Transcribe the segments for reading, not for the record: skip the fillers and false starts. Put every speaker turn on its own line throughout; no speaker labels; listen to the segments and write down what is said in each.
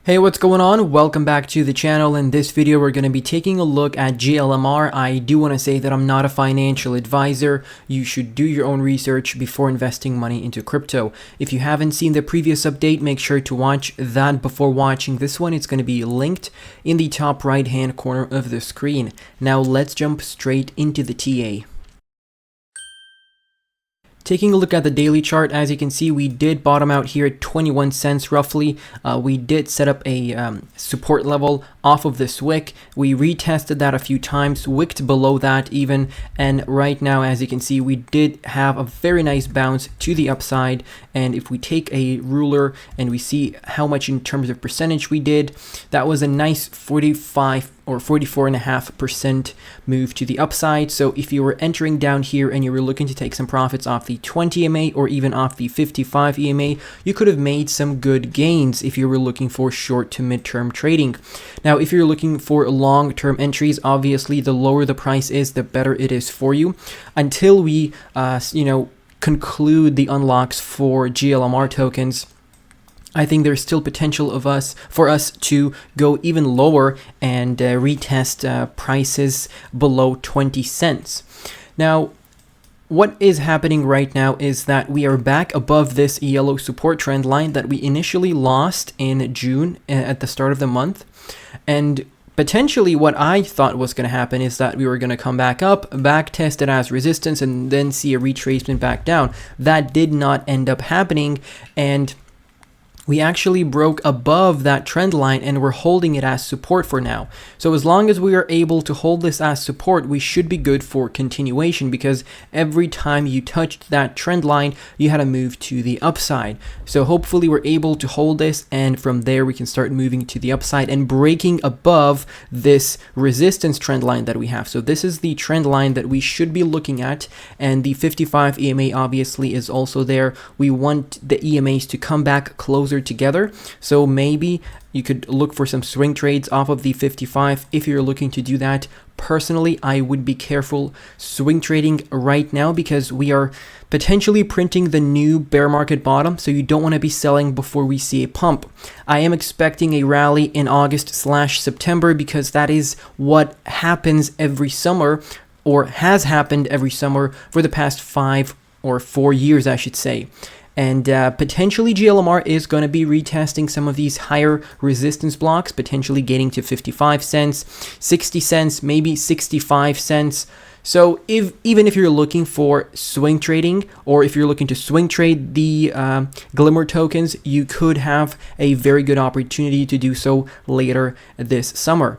Hey, what's going on? Welcome back to the channel. In this video, we're going to be taking a look at Glmr. I do want to say that I'm not a financial advisor. You should do your own research before investing money into crypto. If you haven't seen the previous update, make sure to watch that before watching this one. It's going to be linked in the top right hand corner of the screen. Now let's jump straight into the TA. Taking a look at the daily chart, as you can see, we did bottom out here at 21 cents roughly. We did set up a support level off of this wick. We retested that a few times, wicked below that even, and right now, as you can see, we did have a very nice bounce to the upside. And if we take a ruler and we see how much in terms of percentage we did, that was a nice 45 or 44.5% move to the upside. So if you were entering down here and you were looking to take some profits off the 20 EMA or even off the 55 EMA, you could have made some good gains if you were looking for short to mid-term trading. Now, if you're looking for long-term entries, obviously the lower the price is, the better it is for you. Until we, conclude the unlocks for Glmr tokens, I think there's still potential for us to go even lower and retest prices below 20 cents. Now, what is happening right now is that we are back above this yellow support trend line that we initially lost in June at the start of the month. And potentially what I thought was going to happen is that we were going to come back up, back test it as resistance, and then see a retracement back down. That did not end up happening, and we actually broke above that trend line and we're holding it as support for now. So as long as we are able to hold this as support, we should be good for continuation, because every time you touched that trend line, you had to move to the upside. So hopefully we're able to hold this, and from there we can start moving to the upside and breaking above this resistance trend line that we have. So this is the trend line that we should be looking at, and the 55 EMA obviously is also there. We want the EMAs to come back closer together, so maybe you could look for some swing trades off of the 55 if you're looking to do that. Personally, I would be careful swing trading right now because we are potentially printing the new bear market bottom, so you don't want to be selling before we see a pump. I am expecting a rally in August/September because that is what happens every summer, or has happened every summer for the past 5 or 4 years, I should say. And potentially Glmr is going to be retesting some of these higher resistance blocks, potentially getting to 55 cents, 60 cents, maybe 65 cents. So even if you're looking for swing trading, or if you're looking to swing trade the Glmr tokens, you could have a very good opportunity to do so later this summer.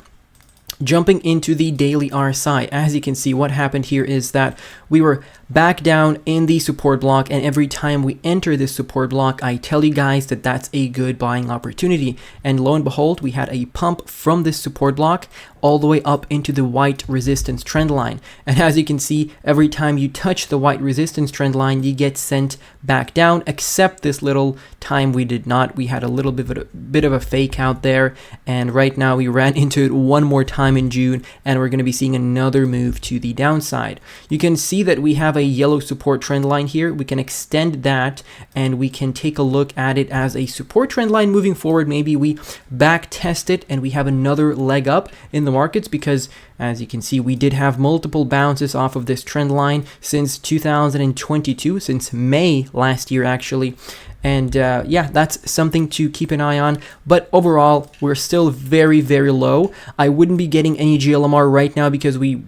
Jumping into the daily RSI, as you can see, what happened here is that we were back down in the support block, and every time we enter this support block, I tell you guys that that's a good buying opportunity. And lo and behold, we had a pump from this support block all the way up into the white resistance trend line. And as you can see, every time you touch the white resistance trend line, you get sent back down, except this little time we did not. We had a little bit of a fake out there, and right now we ran into it one more time in June, and we're going to be seeing another move to the downside. You can see that we have a yellow support trend line here. We can extend that and we can take a look at it as a support trend line moving forward. Maybe we back test it and we have another leg up in the markets, because as you can see, we did have multiple bounces off of this trend line since 2022, since May last year actually. And yeah, that's something to keep an eye on. But overall, we're still very, very low. I wouldn't be getting any Glmr right now because we,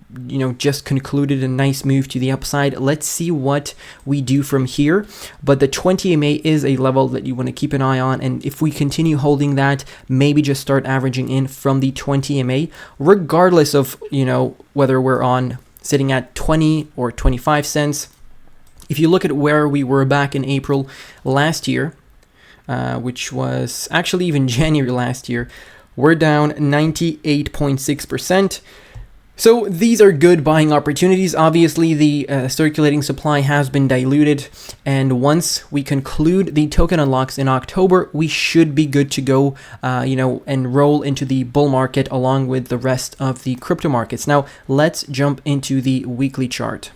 just concluded a nice move to the upside. Let's see what we do from here. But the 20 EMA is a level that you want to keep an eye on. And if we continue holding that, maybe just start averaging in from the 20 EMA, regardless of, whether we're sitting at 20 or 25 cents. If you look at where we were back in April last year, which was actually even January last year, we're down 98.6%. So these are good buying opportunities. Obviously, the circulating supply has been diluted, and once we conclude the token unlocks in October, we should be good to go, and roll into the bull market along with the rest of the crypto markets. Now, let's jump into the weekly chart.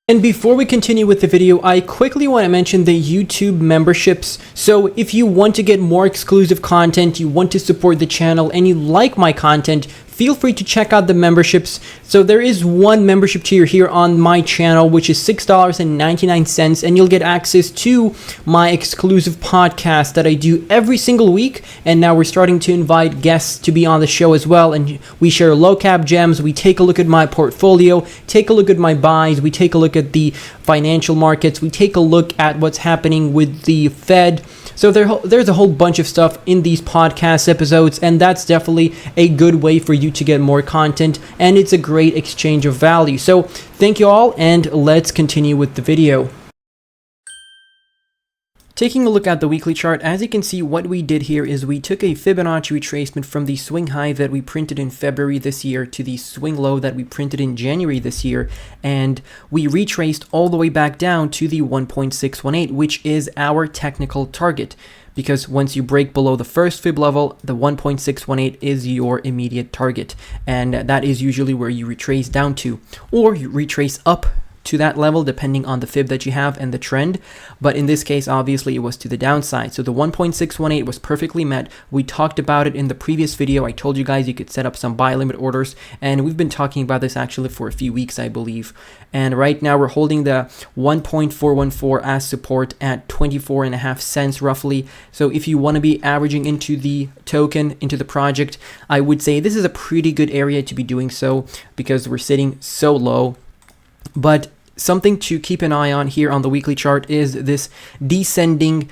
And before we continue with the video, I quickly want to mention the YouTube memberships. So if you want to get more exclusive content, you want to support the channel, and you like my content, feel free to check out the memberships. So there is one membership tier here on my channel, which is $6.99, and you'll get access to my exclusive podcast that I do every single week. And now we're starting to invite guests to be on the show as well. And we share low cap gems. We take a look at my portfolio, take a look at my buys. We take a look at the financial markets. We take a look at what's happening with the Fed. So there's a whole bunch of stuff in these podcast episodes, and that's definitely a good way for you to get more content, and it's a great exchange of value. So thank you all, and let's continue with the video. Taking a look at the weekly chart, as you can see, what we did here is we took a Fibonacci retracement from the swing high that we printed in February this year to the swing low that we printed in January this year, and we retraced all the way back down to the 1.618, which is our technical target. Because once you break below the first fib level, the 1.618 is your immediate target, and that is usually where you retrace down to, or you retrace up to that level depending on the fib that you have and the trend. But in this case, obviously it was to the downside, so the 1.618 was perfectly met. We talked about it in the previous video. I told you guys you could set up some buy limit orders, and we've been talking about this actually for a few weeks, I believe. And right now we're holding the 1.414 as support at 24.5 cents roughly. So if you want to be averaging into the token, into the project, I would say this is a pretty good area to be doing so, because we're sitting so low. But something to keep an eye on here on the weekly chart is this descending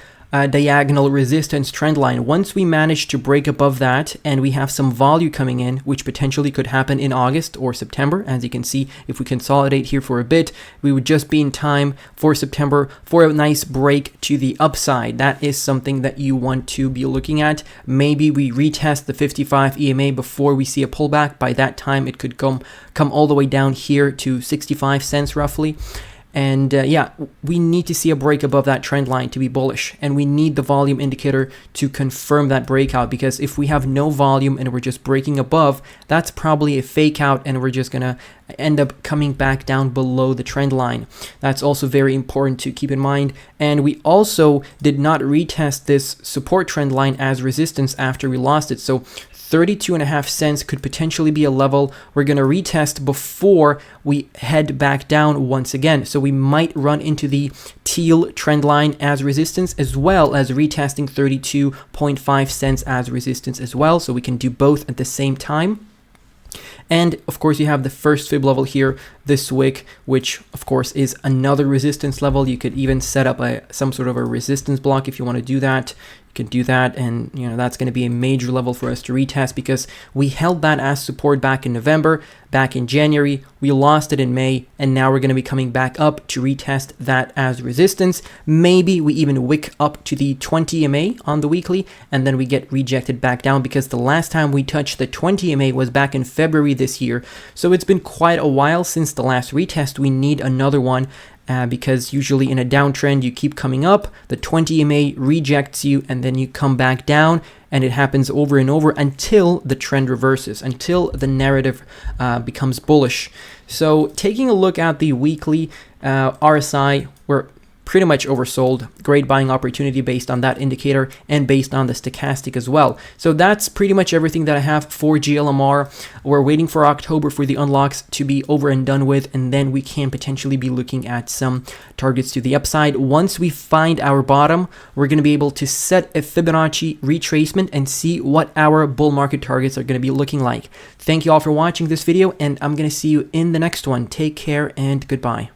diagonal resistance trend line. Once we manage to break above that and we have some volume coming in, which potentially could happen in August or September, as you can see, if we consolidate here for a bit, we would just be in time for September for a nice break to the upside. That is something that you want to be looking at. Maybe we retest the 55 EMA before we see a pullback. By that time, it could come all the way down here to 65 cents roughly. And yeah, we need to see a break above that trend line to be bullish, and we need the volume indicator to confirm that breakout, because if we have no volume and we're just breaking above, that's probably a fake out, and we're just gonna end up coming back down below the trend line. That's also very important to keep in mind. And we also did not retest this support trend line as resistance after we lost it. So 32.5 cents could potentially be a level we're going to retest before we head back down once again. So we might run into the teal trend line as resistance, as well as retesting 32.5 cents as resistance as well. So we can do both at the same time. And of course, you have the first fib level here, this wick, which of course is another resistance level. You could even set up some sort of a resistance block if you want to do that. You can do that, and you know that's going to be a major level for us to retest, because we held that as support back in November, back in January, we lost it in May, and now we're going to be coming back up to retest that as resistance. Maybe we even wick up to the 20 EMA on the weekly, and then we get rejected back down, because the last time we touched the 20 EMA was back in February this year. So it's been quite a while since the last retest. We need another one. Because usually in a downtrend you keep coming up, the 20 EMA rejects you, and then you come back down, and it happens over and over until the trend reverses, until the narrative becomes bullish. So taking a look at the weekly RSI, we're pretty much oversold. Great buying opportunity based on that indicator and based on the stochastic as well. So that's pretty much everything that I have for Glmr. We're waiting for October for the unlocks to be over and done with, and then we can potentially be looking at some targets to the upside. Once we find our bottom, we're going to be able to set a Fibonacci retracement and see what our bull market targets are going to be looking like. Thank you all for watching this video, and I'm going to see you in the next one. Take care and goodbye.